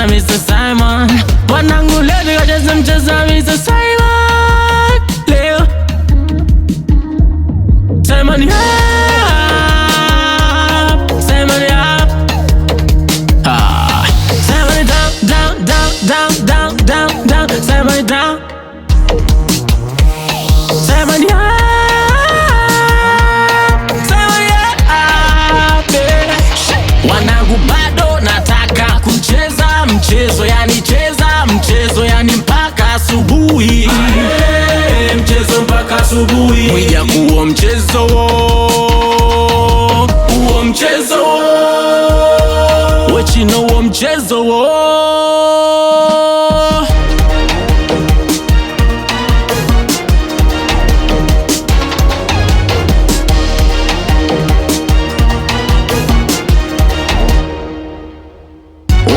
mcheza Mr. Simon. Wanangu leo tukacheza mchezo Mr. Simon. Leo Simon up, Simon up. Simon down, down, down, down, down, down, down. Simon down. Simon up, Simon up, yeah. Wanangu bado nataka kucheza mchezo, yani cheza mchezo, yani mpaka asubuhi. Mchezo mpaka asubuhi. Mwija kuo mchezo, uo mchezo, wechino uo mchezo.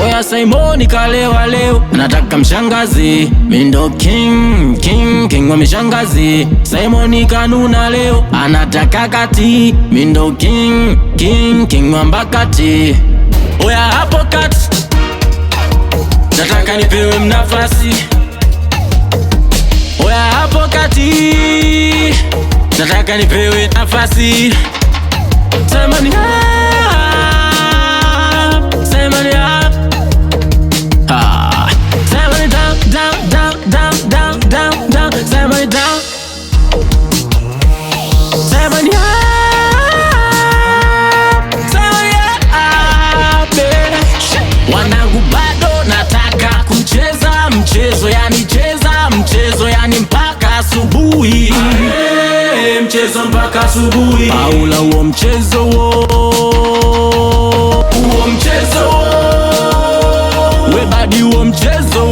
Oya Simoni kalewa leo, anataka mshangazi. Mindo king, king, king wa mishangazi. Simoni kanuna leo, anataka kati. Mindo king, king, king wa mbakati. Oya hapo kati, nataka nipewe mnafasi. Oya hapo kati, nataka nipewe nafasi. Simoni up, Simoni up. Simon down, down, down, down, down, down, down. Simon down. Simon up, Simon up, yeah. Wanangu bado nataka kucheza mchezo, yani cheza mchezo, yani mpaka asubuhi. Mchezo mpaka asubuhi. Paula uo mchezo, uo mchezo, we badi uo mchezo.